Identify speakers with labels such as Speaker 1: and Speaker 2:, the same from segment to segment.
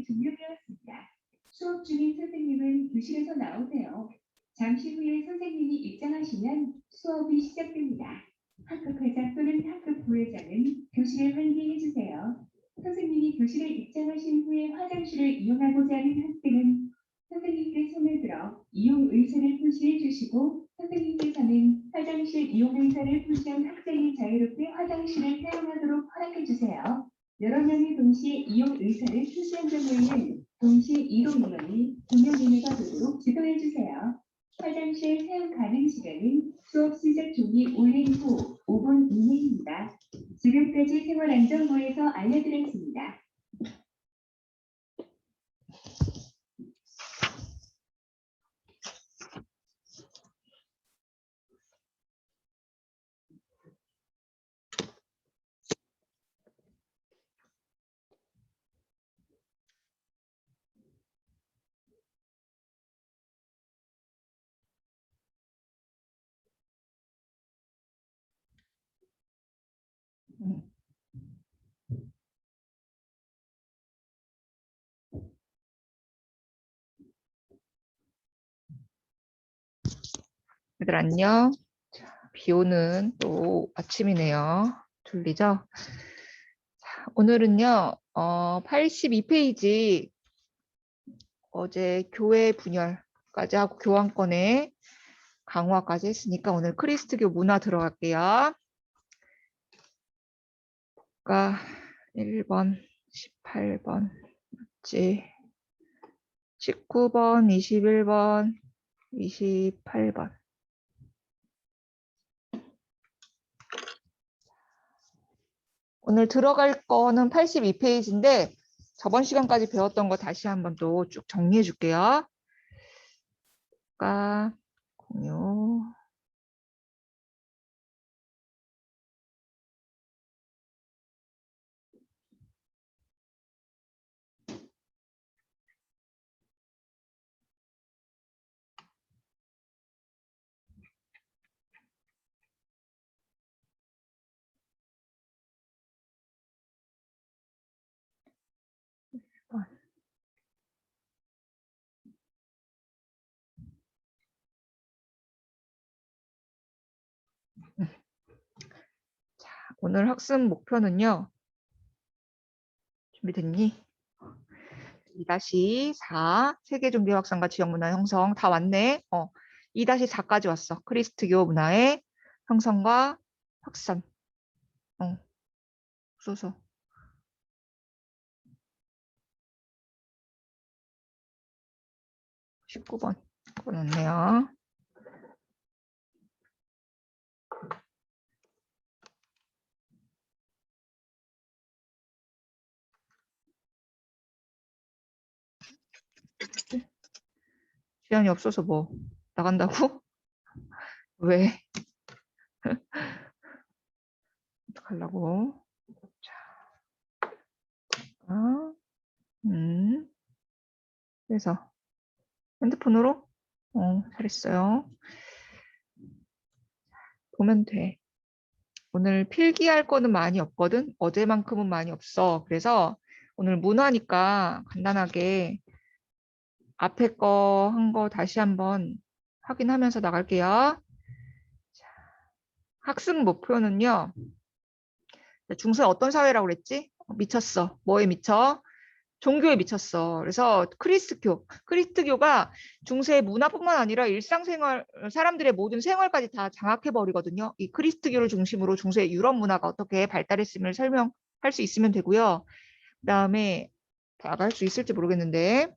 Speaker 1: 수업이 종료되었습니다. 수업 중인 선생님은 교실에서 나오세요. 잠시 후에 선생님이 입장하시면 수업이 시작됩니다. 학급회장 또는 학급 부회장은 교실을 환기해 주세요. 선생님이 교실에 입장하신 후에 화장실을 이용하고자 하는 학생은 선생님께 손을 들어 이용 의사를 표시해 주시고 선생님께서는 화장실 이용 의사를 표시한 학생이 자유롭게 화장실을 사용하도록 허락해 주세요. 여러 명이 동시에 이용 의사를 표시한 경우에는 동시 이동 인원이 2명 이내가 되도록 지도해 주세요. 화장실 사용 가능 시간은 수업 시작 종이 울린 후 5분 이내입니다. 지금까지 생활안전부에서 알려드렸습니다.
Speaker 2: 얘들 안녕. 비 오는 또 아침이네요. 졸리죠? 자, 오늘은요, 82페이지 어제 교회 분열까지 하고 교환권의 강화까지 했으니까 오늘 크리스트교 문화 들어갈게요. 가 1번, 18번, 맞지? 19번, 21번, 28번. 오늘 들어갈 거는 82페이지인데 저번 시간까지 배웠던 거 다시 한번 또 쭉 정리해 줄게요. 공유. 자, 오늘 학습 목표는요. 준비됐니? 2-4 세계종교 확산과 지역문화 형성 다 왔네. 2-4까지 왔어. 크리스트교 문화의 형성과 확산. 써서 19번 꺼놨네요. 시간이 없어서 뭐 나간다고? 왜? 어떡하려고? 자, 그래서 핸드폰으로? 잘했어요. 보면 돼. 오늘 필기할 거는 많이 없거든. 어제만큼은 많이 없어. 그래서 오늘 문화니까 간단하게 앞에 거 한 거 다시 한번 확인하면서 나갈게요. 자, 학습 목표는요. 중세 어떤 사회라고 그랬지? 미쳤어. 뭐에 미쳐? 종교에 미쳤어. 그래서 크리스트교가 중세의 문화뿐만 아니라 일상생활, 사람들의 모든 생활까지 다 장악해버리거든요. 이 크리스트교를 중심으로 중세 유럽 문화가 어떻게 발달했음을 설명할 수 있으면 되고요. 그 다음에 나갈 수 있을지 모르겠는데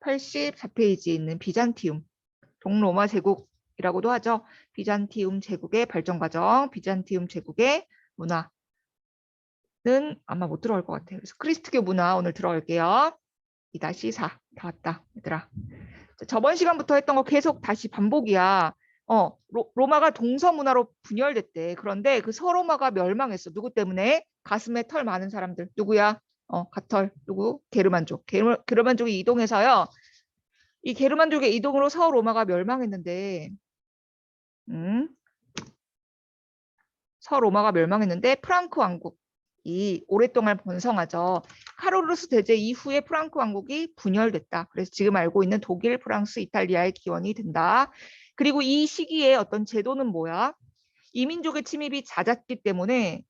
Speaker 2: 84페이지에 있는 비잔티움, 동로마 제국이라고도 하죠. 비잔티움 제국의 발전 과정, 비잔티움 제국의 문화. 는 아마 못 들어갈 것 같아요. 그래서 크리스트교 문화 오늘 들어갈게요. 2-4 다 왔다 얘들아. 저번 시간부터 했던 거 계속 다시 반복이야. 로마가 동서 문화로 분열됐대. 그런데 그 서로마가 멸망했어. 누구 때문에? 가슴에 털 많은 사람들. 누구야? 가털. 누구? 게르만족. 게르만족이 이동해서요. 이 게르만족의 이동으로 서로마가 멸망했는데 서로마가 멸망했는데 프랑크 왕국 오랫동안 번성하죠. 카로루스 대제 이후에 프랑크 왕국이 분열됐다. 그래서 지금 알고 있는 독일, 프랑스, 이탈리아의 기원이 된다. 그리고 이 시기에 어떤 제도는 뭐야? 이민족의 침입이 잦았기 때문에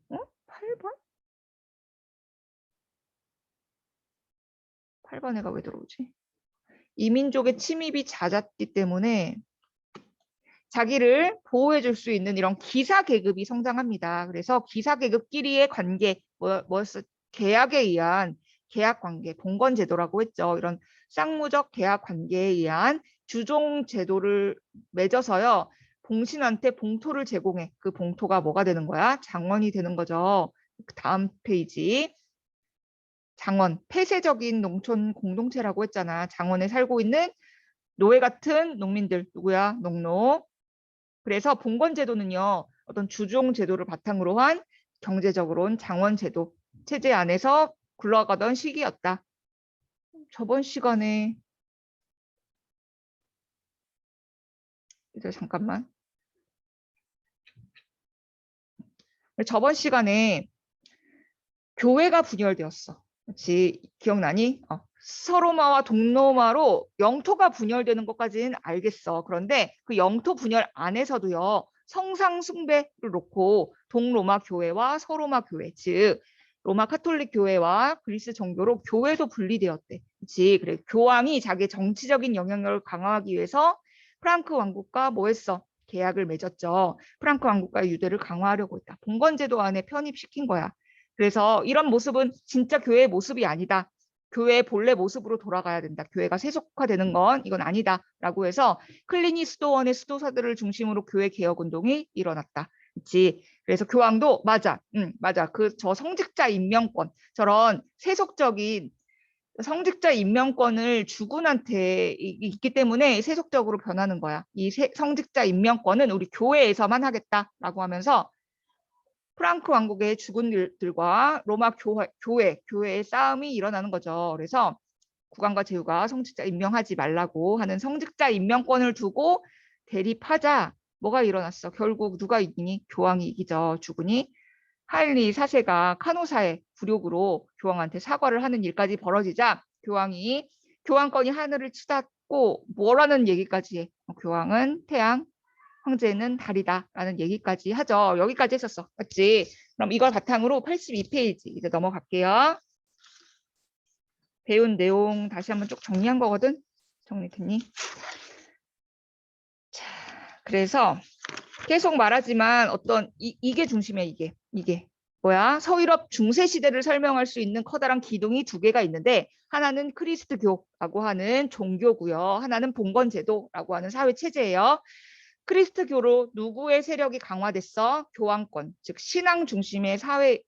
Speaker 2: 8번? 8번에가 왜 들어오지? 이민족의 침입이 잦았기 때문에 자기를 보호해 줄 수 있는 이런 기사 계급이 성장합니다. 그래서 기사 계급끼리의 관계, 계약에 의한 계약 관계, 봉건 제도라고 했죠. 이런 쌍무적 계약 관계에 의한 주종 제도를 맺어서요. 봉신한테 봉토를 제공해. 그 봉토가 뭐가 되는 거야? 장원이 되는 거죠. 다음 페이지. 장원, 폐쇄적인 농촌 공동체라고 했잖아. 장원에 살고 있는 노예 같은 농민들, 누구야? 농노. 그래서 봉건제도는요, 어떤 주종 제도를 바탕으로 한 경제적으로는 장원제도 체제 안에서 굴러가던 시기였다. 저번 시간에 이제 잠깐만. 저번 시간에 교회가 분열되었어. 그렇지? 기억나니? 서로마와 동로마로 영토가 분열되는 것까지는 알겠어. 그런데 그 영토 분열 안에서도요. 성상 숭배를 놓고 동로마 교회와 서로마 교회, 즉 로마 카톨릭 교회와 그리스 정교로 교회도 분리되었대. 그렇지? 그래 교황이 자기 정치적인 영향력을 강화하기 위해서 프랑크 왕국과 뭐 했어? 계약을 맺었죠. 프랑크 왕국과 유대를 강화하려고 했다. 봉건제도 안에 편입시킨 거야. 그래서 이런 모습은 진짜 교회의 모습이 아니다. 교회의 본래 모습으로 돌아가야 된다. 교회가 세속화되는 건 이건 아니다라고 해서 클리니 수도원의 수도사들을 중심으로 교회 개혁 운동이 일어났다. 그렇지? 그래서 교황도 맞아, 맞아. 그 저 성직자 임명권 저런 세속적인 성직자 임명권을 주군한테 있기 때문에 세속적으로 변하는 거야. 이 성직자 임명권은 우리 교회에서만 하겠다라고 하면서 프랑크 왕국의 주군들과 로마 교회의 싸움이 일어나는 거죠. 그래서 국왕과 제후가 성직자 임명하지 말라고 하는 성직자 임명권을 두고 대립하자 뭐가 일어났어? 결국 누가 이기니? 교황이 이기죠. 주군이. 하일리 4세가 카노사의 굴욕으로 교황한테 사과를 하는 일까지 벌어지자 교황이 교황권이 하늘을 치닫고 뭐라는 얘기까지 해. 교황은 태양, 황제는 달이다라는 얘기까지 하죠. 여기까지 했었어. 맞지? 그럼 이걸 바탕으로 82페이지 이제 넘어갈게요. 배운 내용 다시 한번 쭉 정리한 거거든. 정리됐니? 자, 그래서 계속 말하지만 어떤 이게 중심이야. 이게 뭐야? 서유럽 중세 시대를 설명할 수 있는 커다란 기둥이 두 개가 있는데 하나는 크리스트교라고 하는 종교고요. 하나는 봉건제도라고 하는 사회 체제예요. 크리스트교로 누구의 세력이 강화됐어? 교황권, 즉 신앙 중심의 사회였고요.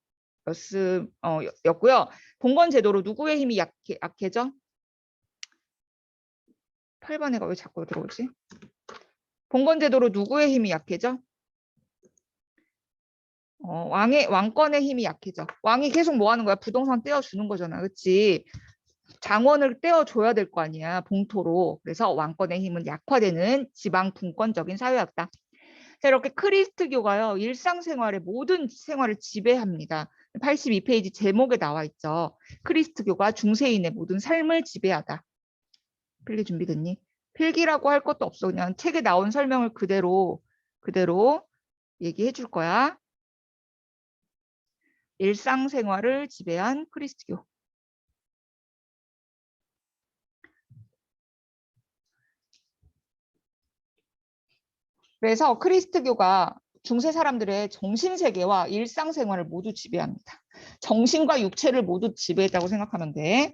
Speaker 2: 봉건제도로 누구의 힘이 약해져? 8번에가 왜 자꾸 들어오지? 봉건제도로 누구의 힘이 약해져? 왕권의 힘이 약해져. 왕이 계속 뭐 하는 거야? 부동산 떼어주는 거잖아. 그치? 장원을 떼어줘야 될 거 아니야. 봉토로. 그래서 왕권의 힘은 약화되는 지방 분권적인 사회였다. 자, 이렇게 크리스트교가요. 일상생활의 모든 생활을 지배합니다. 82페이지 제목에 나와 있죠. 크리스트교가 중세인의 모든 삶을 지배하다. 필기 준비됐니? 필기라고 할 것도 없어. 그냥 책에 나온 설명을 그대로 얘기해 줄 거야. 일상생활을 지배한 크리스트교. 그래서 크리스트교가 중세 사람들의 정신세계와 일상생활을 모두 지배합니다. 정신과 육체를 모두 지배했다고 생각하면 돼.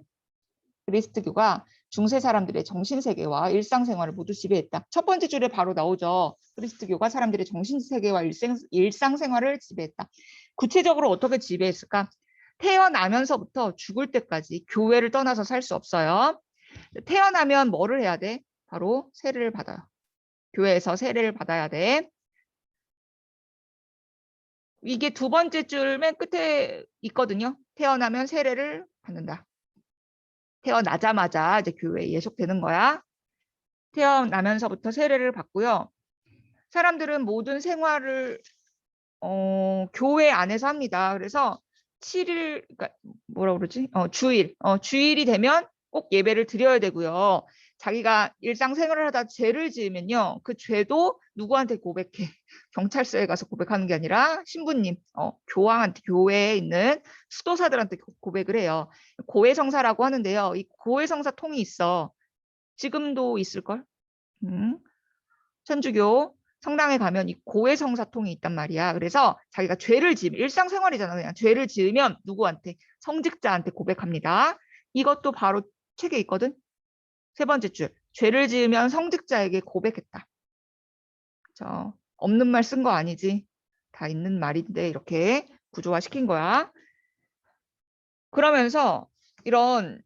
Speaker 2: 그리스도교가 중세 사람들의 정신세계와 일상생활을 모두 지배했다. 첫 번째 줄에 바로 나오죠. 그리스도교가 사람들의 정신세계와 일상생활을 지배했다. 구체적으로 어떻게 지배했을까? 태어나면서부터 죽을 때까지 교회를 떠나서 살 수 없어요. 태어나면 뭐를 해야 돼? 바로 세례를 받아요. 교회에서 세례를 받아야 돼. 이게 두 번째 줄 맨 끝에 있거든요. 태어나면 세례를 받는다. 태어나자마자 이제 교회에 예속되는 거야. 태어나면서부터 세례를 받고요. 사람들은 모든 생활을 교회 안에서 합니다. 그래서 7일, 그러니까 뭐라 그러지? 주일이 되면 꼭 예배를 드려야 되고요. 자기가 일상생활을 하다 죄를 지으면요, 그 죄도 누구한테 고백해? 경찰서에 가서 고백하는 게 아니라 신부님, 교황한테, 교회에 있는 수도사들한테 고백을 해요. 고해성사라고 하는데요. 이 고해성사 통이 있어. 지금도 있을걸? 천주교 성당에 가면 이 고해성사통이 있단 말이야. 그래서 자기가 죄를 지으면, 일상생활이잖아. 그냥 죄를 지으면 누구한테? 성직자한테 고백합니다. 이것도 바로 책에 있거든. 세 번째 줄. 죄를 지으면 성직자에게 고백했다. 없는 말 쓴 거 아니지. 다 있는 말인데 이렇게 구조화 시킨 거야. 그러면서 이런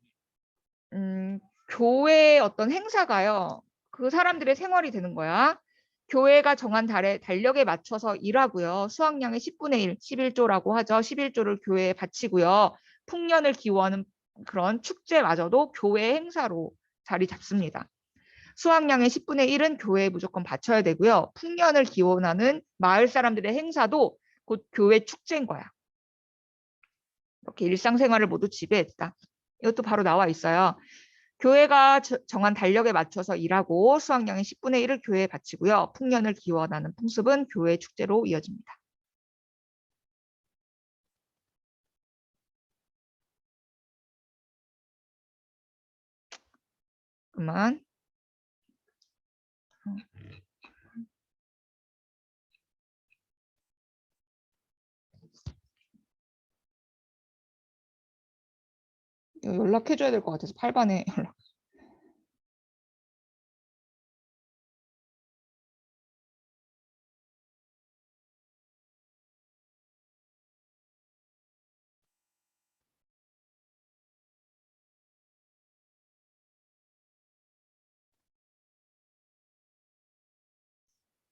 Speaker 2: 교회의 어떤 행사가요, 그 사람들의 생활이 되는 거야. 교회가 정한 달력에 맞춰서 일하고요. 수확량의 10분의 1, 11조라고 하죠. 11조를 교회에 바치고요. 풍년을 기원하는 그런 축제마저도 교회 행사로 자리 잡습니다. 수확량의 10분의 1은 교회에 무조건 바쳐야 되고요. 풍년을 기원하는 마을 사람들의 행사도 곧 교회 축제인 거야. 이렇게 일상생활을 모두 지배했다. 이것도 바로 나와 있어요. 교회가 정한 달력에 맞춰서 일하고 수확량의 10분의 1을 교회에 바치고요. 풍년을 기원하는 풍습은 교회 축제로 이어집니다. 그만. 연락해줘야 될 것 같아서 8반에 연락.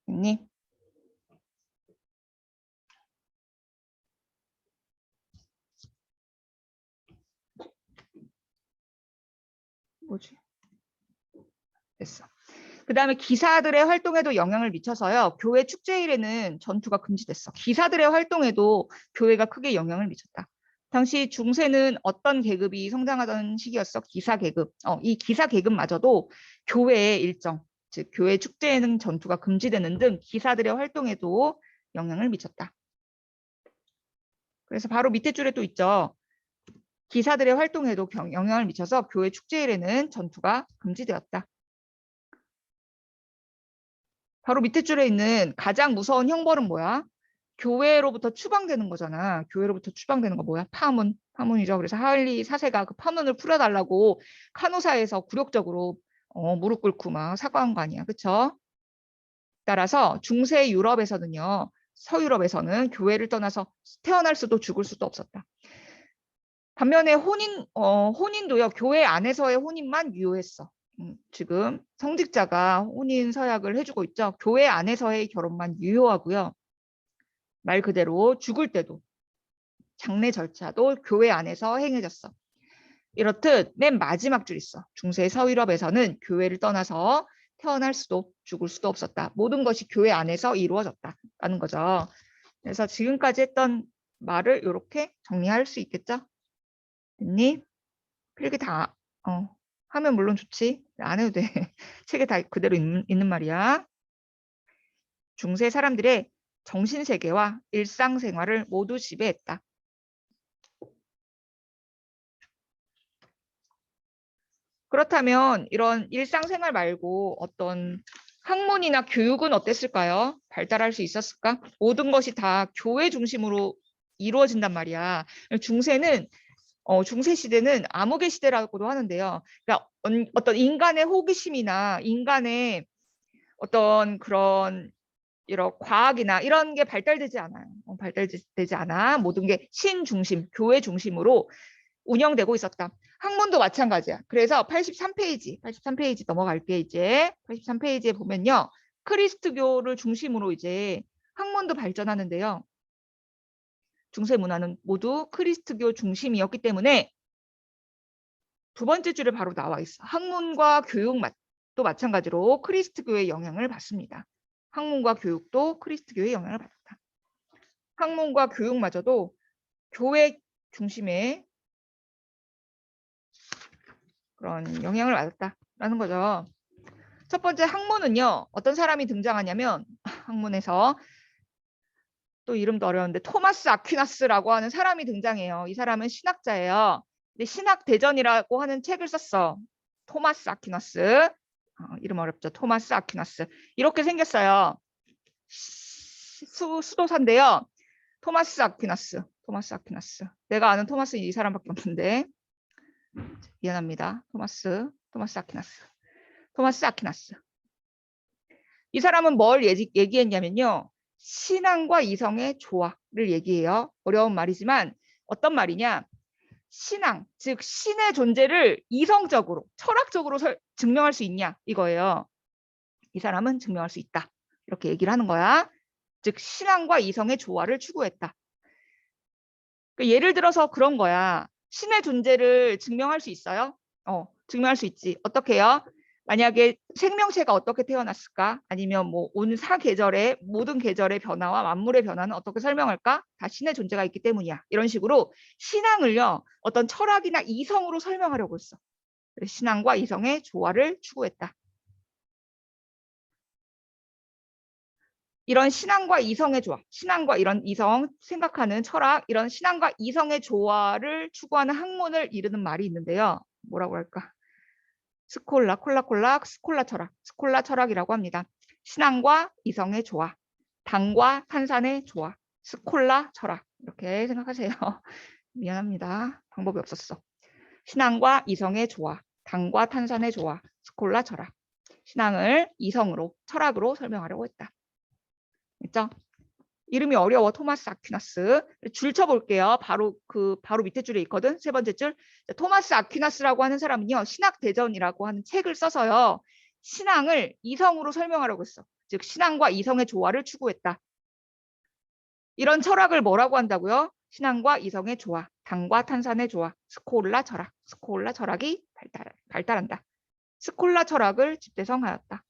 Speaker 2: 됐니? 뭐지? 됐어. 그 다음에 기사들의 활동에도 영향을 미쳐서요. 교회 축제일에는 전투가 금지됐어. 기사들의 활동에도 교회가 크게 영향을 미쳤다. 당시 중세는 어떤 계급이 성장하던 시기였어? 기사 계급. 이 기사 계급마저도 교회의 일정, 즉 교회 축제에는 전투가 금지되는 등 기사들의 활동에도 영향을 미쳤다. 그래서 바로 밑에 줄에 또 있죠. 기사들의 활동에도 영향을 미쳐서 교회 축제일에는 전투가 금지되었다. 바로 밑에 줄에 있는 가장 무서운 형벌은 뭐야? 교회로부터 추방되는 거잖아. 교회로부터 추방되는 거 뭐야? 파문이죠. 그래서 하을리 4세가 그 파문을 풀어달라고 카노사에서 굴욕적으로 무릎 꿇고 막 사과한 거 아니야. 그쵸? 따라서 중세 유럽에서는요. 서유럽에서는 교회를 떠나서 태어날 수도 죽을 수도 없었다. 반면에 혼인도요. 교회 안에서의 혼인만 유효했어. 지금 성직자가 혼인 서약을 해주고 있죠. 교회 안에서의 결혼만 유효하고요. 말 그대로 죽을 때도 장례 절차도 교회 안에서 행해졌어. 이렇듯 맨 마지막 줄 있어. 중세 서유럽에서는 교회를 떠나서 태어날 수도 죽을 수도 없었다. 모든 것이 교회 안에서 이루어졌다라는 거죠. 그래서 지금까지 했던 말을 이렇게 정리할 수 있겠죠? 됐니? 필기 다 하면 물론 좋지. 안 해도 돼. 책에 다 그대로 있는 말이야. 중세 사람들의 정신세계와 일상생활을 모두 지배했다. 그렇다면 이런 일상생활 말고 어떤 학문이나 교육은 어땠을까요? 발달할 수 있었을까? 모든 것이 다 교회 중심으로 이루어진단 말이야. 중세 시대는 암흑의 시대라고도 하는데요. 그러니까 어떤 인간의 호기심이나 인간의 어떤 그런 이런 과학이나 이런 게 발달되지 않아요. 발달되지 않아. 모든 게 신중심, 교회 중심으로 운영되고 있었다. 학문도 마찬가지야. 그래서 83페이지 넘어갈게 이제. 83페이지에 보면요. 크리스트교를 중심으로 이제 학문도 발전하는데요. 중세 문화는 모두 크리스트교 중심이었기 때문에 두 번째 줄에 바로 나와 있어. 학문과 교육도 마찬가지로 크리스트교의 영향을 받습니다. 학문과 교육도 크리스트교의 영향을 받았다. 학문과 교육마저도 교회 중심의 그런 영향을 받았다라는 거죠. 첫 번째 학문은요. 어떤 사람이 등장하냐면 학문에서 또 이름도 어려운데 토마스 아퀴나스라고 하는 사람이 등장해요. 이 사람은 신학자예요. 근데 신학대전이라고 하는 책을 썼어. 토마스 아퀴나스. 이름 어렵죠. 토마스 아퀴나스. 이렇게 생겼어요. 수도사인데요. 토마스 아퀴나스. 토마스 아퀴나스. 내가 아는 토마스는 이 사람밖에 없는데. 미안합니다. 토마스 아퀴나스. 토마스 아퀴나스. 이 사람은 뭘 얘기했냐면요. 신앙과 이성의 조화를 얘기해요. 어려운 말이지만 어떤 말이냐. 신앙, 즉 신의 존재를 이성적으로, 철학적으로 증명할 수 있냐 이거예요. 이 사람은 증명할 수 있다. 이렇게 얘기를 하는 거야. 즉 신앙과 이성의 조화를 추구했다. 그러니까 예를 들어서 그런 거야. 신의 존재를 증명할 수 있어요? 증명할 수 있지. 어떻게 해요? 만약에 생명체가 어떻게 태어났을까? 아니면 뭐 온 사계절의 모든 계절의 변화와 만물의 변화는 어떻게 설명할까? 다 신의 존재가 있기 때문이야. 이런 식으로 신앙을요. 어떤 철학이나 이성으로 설명하려고 했어. 그래서 신앙과 이성의 조화를 추구했다. 이런 신앙과 이성의 조화, 신앙과 이런 이성 생각하는 철학, 이런 신앙과 이성의 조화를 추구하는 학문을 이르는 말이 있는데요. 뭐라고 할까? 스콜라, 콜라, 스콜라 철학, 스콜라 철학이라고 합니다. 신앙과 이성의 조화, 당과 탄산의 조화, 스콜라 철학 이렇게 생각하세요. 미안합니다. 방법이 없었어. 신앙과 이성의 조화, 당과 탄산의 조화, 스콜라 철학. 신앙을 이성으로, 철학으로 설명하려고 했다. 됐죠? 이름이 어려워. 토마스 아퀴나스. 줄 쳐볼게요. 바로 밑에 줄에 있거든. 세 번째 줄. 토마스 아퀴나스라고 하는 사람은요. 신학대전이라고 하는 책을 써서요. 신앙을 이성으로 설명하려고 했어. 즉 신앙과 이성의 조화를 추구했다. 이런 철학을 뭐라고 한다고요? 신앙과 이성의 조화, 당과 탄산의 조화, 스콜라 철학. 스콜라 철학이 발달한다. 스콜라 철학을 집대성하였다.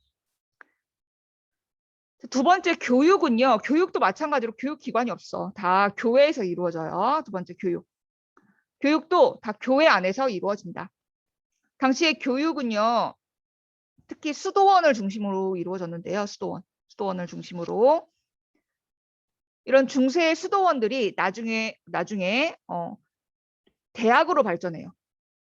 Speaker 2: 두 번째 교육은요. 교육도 마찬가지로 교육기관이 없어. 다 교회에서 이루어져요. 두 번째 교육. 교육도 다 교회 안에서 이루어진다. 당시의 교육은요. 특히 수도원을 중심으로 이루어졌는데요. 수도원을 중심으로. 이런 중세 수도원들이 나중에 대학으로 발전해요.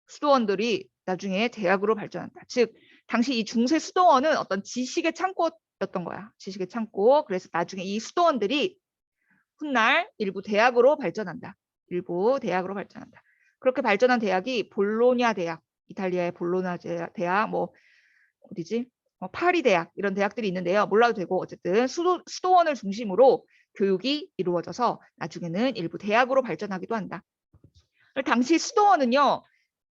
Speaker 2: 수도원들이 나중에 대학으로 발전한다. 즉 당시 이 중세 수도원은 어떤 지식의 창고였던 거야. 지식의 창고. 그래서 나중에 이 수도원들이 훗날 일부 대학으로 발전한다. 일부 대학으로 발전한다. 그렇게 발전한 대학이 볼로냐 대학, 이탈리아의 볼로냐 대학, 뭐 어디지? 파리 대학 이런 대학들이 있는데요. 몰라도 되고 어쨌든 수도원을 중심으로 교육이 이루어져서 나중에는 일부 대학으로 발전하기도 한다. 당시 수도원은요.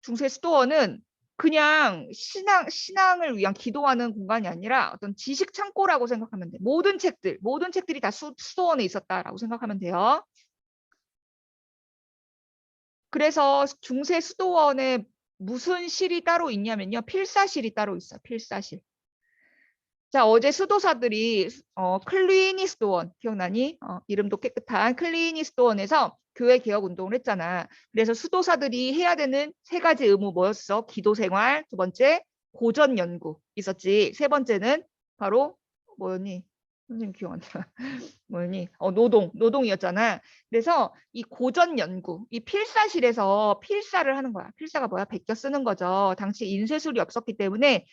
Speaker 2: 중세 수도원은 그냥 신앙을 위한 기도하는 공간이 아니라 어떤 지식 창고라고 생각하면 돼. 모든 책들이 다 수도원에 있었다라고 생각하면 돼요. 그래서 중세 수도원에 무슨 실이 따로 있냐면요. 필사실이 따로 있어요. 필사실. 자, 어제 수도사들이 클리니 수도원 기억나니? 이름도 깨끗한 클리니 수도원에서 교회 개혁 운동을 했잖아. 그래서 수도사들이 해야 되는 세 가지 의무 뭐였어? 기도 생활, 두 번째 고전 연구 있었지. 세 번째는 바로 뭐였니? 선생님 기억 안 나. 뭐였니? 노동이었잖아. 그래서 이 고전 연구, 이 필사실에서 필사를 하는 거야. 필사가 뭐야? 베껴 쓰는 거죠. 당시 인쇄술이 없었기 때문에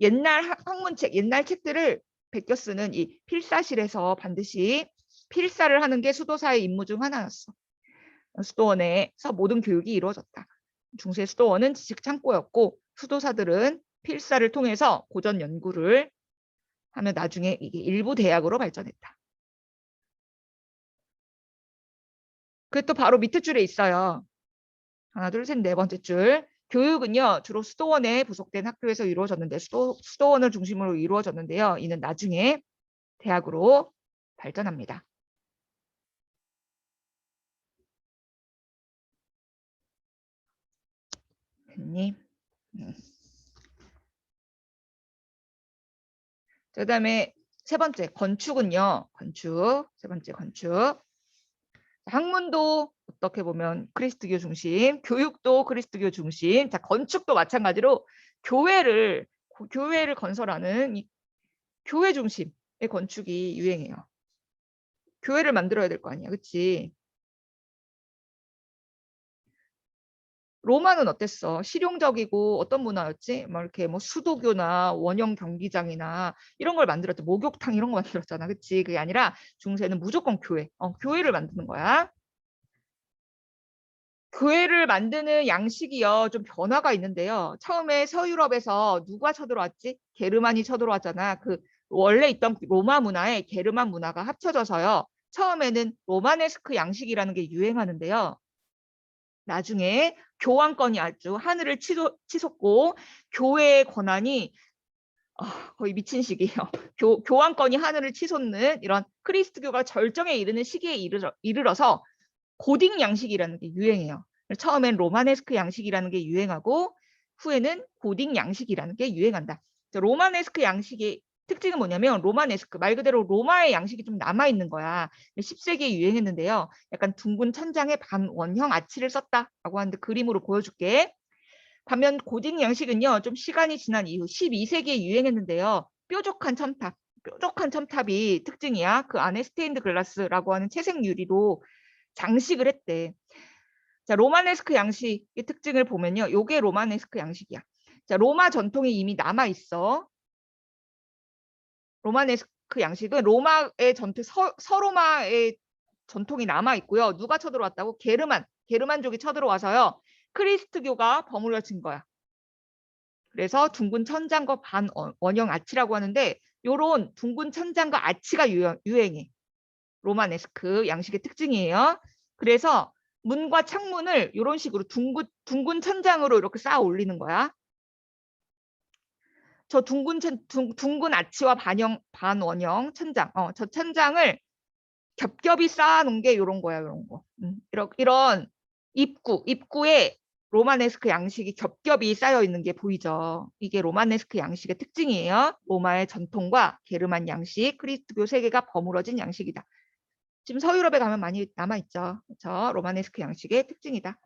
Speaker 2: 옛날 학문책, 옛날 책들을 베껴 쓰는 이 필사실에서 반드시 필사를 하는 게 수도사의 임무 중 하나였어. 수도원에서 모든 교육이 이루어졌다. 중세 수도원은 지식 창고였고 수도사들은 필사를 통해서 고전 연구를 하면 나중에 이게 일부 대학으로 발전했다. 그게 또 바로 밑에 줄에 있어요. 하나, 둘, 셋, 네 번째 줄. 교육은요, 주로 수도원에 부속된 학교에서 이루어졌는데, 수도원을 중심으로 이루어졌는데요. 이는 나중에 대학으로 발전합니다. 됐니? 그 다음에 세 번째, 건축은요. 세 번째 건축. 학문도 어떻게 보면 그리스도교 중심, 교육도 그리스도교 중심, 자, 건축도 마찬가지로 교회를 건설하는 이 교회 중심의 건축이 유행해요. 교회를 만들어야 될 거 아니야, 그치? 로마는 어땠어? 실용적이고 어떤 문화였지? 막 이렇게 뭐 수도교나 원형 경기장이나 이런 걸 만들었죠. 목욕탕 이런 거 만들었잖아, 그치? 그게 아니라 중세는 무조건 교회, 교회를 만드는 거야. 교회를 만드는 양식이요, 좀 변화가 있는데요. 처음에 서유럽에서 누가 쳐들어왔지? 게르만이 쳐들어왔잖아. 그 원래 있던 로마 문화에 게르만 문화가 합쳐져서요. 처음에는 로마네스크 양식이라는 게 유행하는데요. 나중에 교황권이 아주 하늘을 치솟고 교회의 권한이 거의 미친 시기예요. 교황권이 하늘을 치솟는 이런 크리스트교가 절정에 이르는 시기에 이르러서 고딕 양식이라는 게 유행해요. 처음엔 로마네스크 양식이라는 게 유행하고 후에는 고딕 양식이라는 게 유행한다. 로마네스크 양식의 특징은 뭐냐면 로마네스크 말 그대로 로마의 양식이 좀 남아있는 거야. 10세기에 유행했는데요. 약간 둥근 천장에 반원형 아치를 썼다라고 하는데 그림으로 보여줄게. 반면 고딕 양식은요. 좀 시간이 지난 이후 12세기에 유행했는데요. 뾰족한 첨탑이 특징이야. 그 안에 스테인드 글라스라고 하는 채색 유리로 장식을 했대. 자, 로마네스크 양식의 특징을 보면요. 요게 로마네스크 양식이야. 자, 로마 전통이 이미 남아 있어. 로마네스크 양식은 로마의 전통, 서로마의 전통이 남아 있고요. 누가 쳐들어왔다고? 게르만족이 쳐들어와서요. 크리스트교가 버무려진 거야. 그래서 둥근 천장과 반원형 아치라고 하는데 요런 둥근 천장과 아치가 유행해. 로마네스크 양식의 특징이에요. 그래서 문과 창문을 이런 식으로 둥근 천장으로 이렇게 쌓아 올리는 거야. 저 둥근 아치와 반원형 천장, 저 천장을 겹겹이 쌓아놓은 게 이런 거야, 이런 거. 이런 입구에 로마네스크 양식이 겹겹이 쌓여 있는 게 보이죠. 이게 로마네스크 양식의 특징이에요. 로마의 전통과 게르만 양식, 크리스트교 세계가 버무러진 양식이다. 지금 서유럽에 가면 많이 남아있죠. 그렇죠? 로마네스크 양식의 특징이다.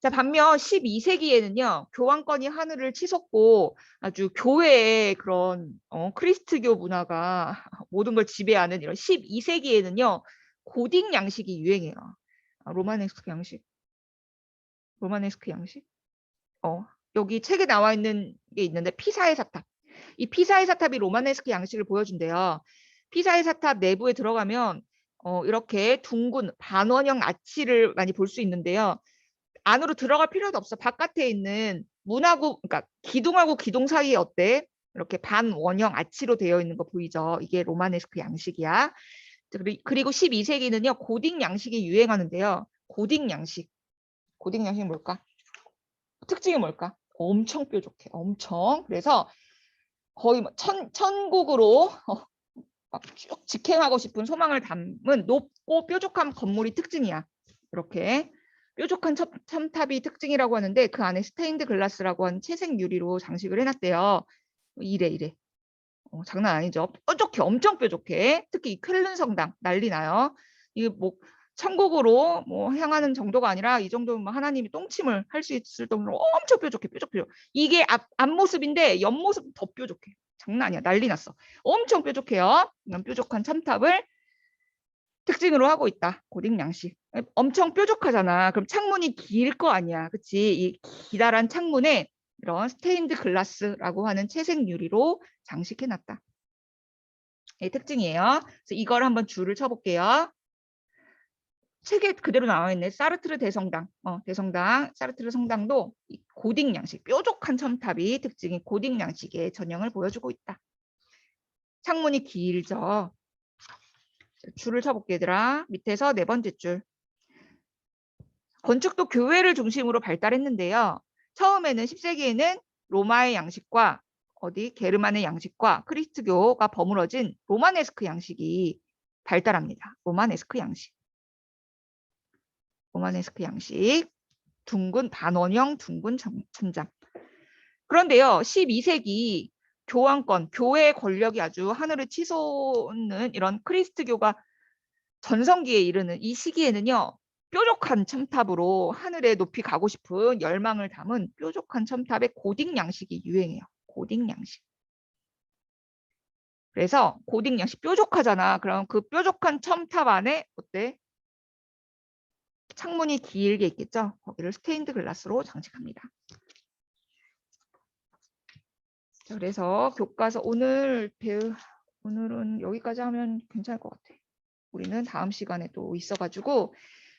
Speaker 2: 자, 반면 12세기에는요. 교황권이 하늘을 치솟고 아주 교회의 그런 크리스트교 문화가 모든 걸 지배하는 이런 12세기에는요. 고딕 양식이 유행해요. 로마네스크 양식. 로마네스크 양식. 여기 책에 나와 있는 게 있는데 피사의 사탑. 이 피사의 사탑이 로마네스크 양식을 보여준대요. 피사의 사탑 내부에 들어가면 이렇게 둥근 반원형 아치를 많이 볼 수 있는데요. 안으로 들어갈 필요도 없어. 바깥에 있는 문하고, 그러니까 기둥하고 기둥 사이에 어때? 이렇게 반원형 아치로 되어 있는 거 보이죠? 이게 로마네스크 양식이야. 그리고 12세기는요. 고딕 양식이 유행하는데요. 고딕 양식. 고딕 양식이 뭘까? 특징이 뭘까? 엄청 뾰족해. 엄청. 그래서 거의 천국으로 막 쭉 직행하고 싶은 소망을 담은 높고 뾰족한 건물이 특징이야. 이렇게 뾰족한 첨탑이 특징이라고 하는데 그 안에 스테인드 글라스라고 하는 채색 유리로 장식을 해놨대요. 이래. 장난 아니죠. 뾰족해. 엄청 뾰족해. 특히 이 쾰른 성당 난리 나요. 이게 뭐 천국으로 뭐 향하는 정도가 아니라 이 정도면 하나님이 똥침을 할 수 있을 정도로 엄청 뾰족해. 뾰족. 이게 앞모습인데 옆모습 더 뾰족해. 장난 아니야. 난리 났어. 엄청 뾰족해요. 이런 뾰족한 첨탑을 특징으로 하고 있다. 고딕 양식. 엄청 뾰족하잖아. 그럼 창문이 길 거 아니야. 그치? 이 기다란 창문에 이런 스테인드 글라스라고 하는 채색 유리로 장식해놨다. 이 특징이에요. 그래서 이걸 한번 줄을 쳐볼게요. 책에 그대로 나와 있네. 사르트르 대성당. 대성당, 사르트르 성당도 고딕 양식, 뾰족한 첨탑이 특징인 고딕 양식의 전형을 보여주고 있다. 창문이 길죠. 줄을 쳐볼게 얘들아. 밑에서 네 번째 줄. 건축도 교회를 중심으로 발달했는데요. 처음에는 10세기에는 로마의 양식과 게르만의 양식과 크리스트교가 버무러진 로마네스크 양식이 발달합니다. 로마네스크 양식. 둥근 반원형 둥근 천장. 그런데요. 12세기 교황권, 교회의 권력이 아주 하늘을 치솟는 이런 크리스트교가 전성기에 이르는 이 시기에는요. 뾰족한 첨탑으로 하늘에 높이 가고 싶은 열망을 담은 뾰족한 첨탑의 고딕 양식이 유행해요. 고딕 양식. 그래서 고딕 양식 뾰족하잖아. 그럼 그 뾰족한 첨탑 안에 어때? 창문이 길게 있겠죠? 거기를 스테인드 글라스로 장식합니다. 자, 그래서 교과서 오늘은 여기까지 하면 괜찮을 것 같아. 우리는 다음 시간에 또 있어가지고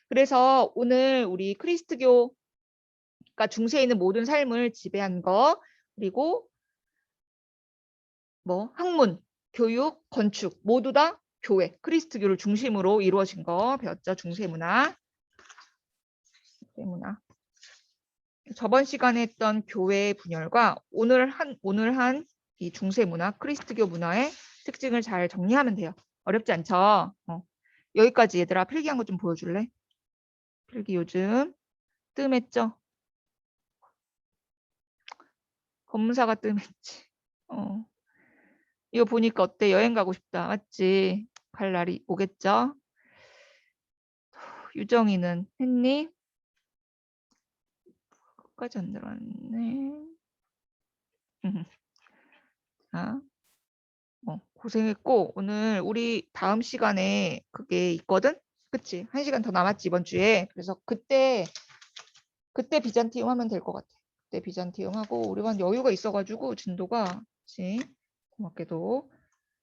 Speaker 2: 그래서 오늘 우리 크리스트교가 중세에 있는 모든 삶을 지배한 거 그리고 뭐 학문, 교육, 건축 모두 다 교회, 크리스트교를 중심으로 이루어진 거 배웠죠. 중세문화. 저번 시간에 했던 교회의 분열과 오늘 한 이 중세문화, 크리스트교 문화의 특징을 잘 정리하면 돼요. 어렵지 않죠? 여기까지 얘들아 필기한 거 좀 보여줄래? 필기 요즘 뜸했죠? 검사가 뜸했지. 이거 보니까 어때? 여행 가고 싶다. 맞지? 갈 날이 오겠죠? 유정이는 했니? 끝까지 안 들어왔네. 자, 고생했고 오늘 우리 다음 시간에 그게 있거든? 그치? 1시간 더 남았지 이번 주에. 그래서 그때 비잔티움 하면 될 것 같아. 그때 비잔티움 하고 우리 반 여유가 있어가지고 진도가 그치? 고맙게도.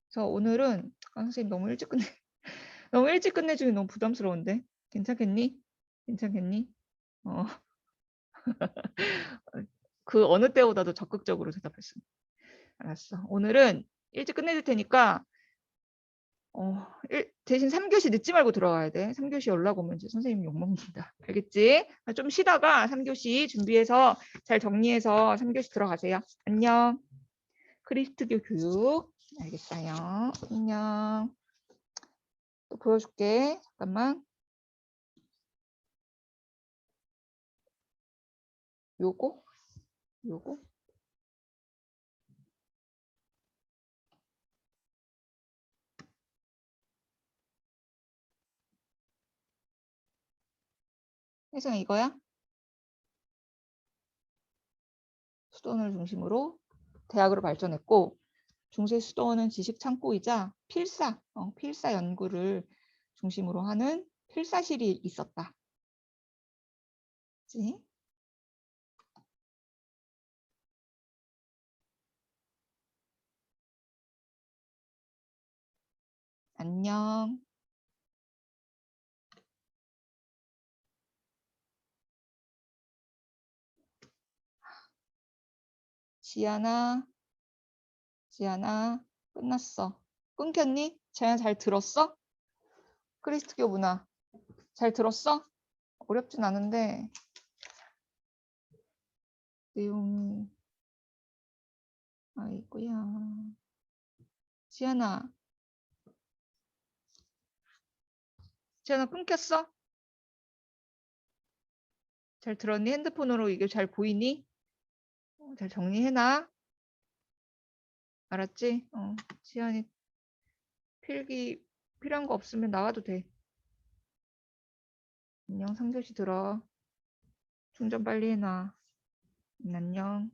Speaker 2: 그래서 오늘은 선생님 너무 일찍 너무 일찍 끝내주기 너무 부담스러운데 괜찮겠니? 괜찮겠니? 그 어느 때보다도 적극적으로 대답했습니다. 알았어. 오늘은 일찍 끝내줄 테니까 대신 3교시 늦지 말고 들어가야 돼. 3교시 연락 오면 이제 선생님 욕먹는다. 알겠지? 좀 쉬다가 3교시 준비해서 잘 정리해서 3교시 들어가세요. 안녕. 크리스트교 교육. 알겠어요. 안녕. 또 보여줄게. 잠깐만. 요거? 혜성아 이거야? 수도원을 중심으로 대학으로 발전했고 중세 수도원은 지식 창고이자 필사 연구를 중심으로 하는 필사실이 있었다. 그치? 안녕. 지안아, 끝났어. 끊겼니? 지안아 잘 들었어? 크리스트교 문화 잘 들었어? 어렵진 않은데 내용이 아이고야. 지안아 끊겼어? 잘 들었니? 핸드폰으로 이게 잘 보이니? 잘 정리해놔. 알았지? 지안이 필기 필요한 거 없으면 나와도 돼. 안녕. 3교시 들어. 충전 빨리 해놔. 안녕.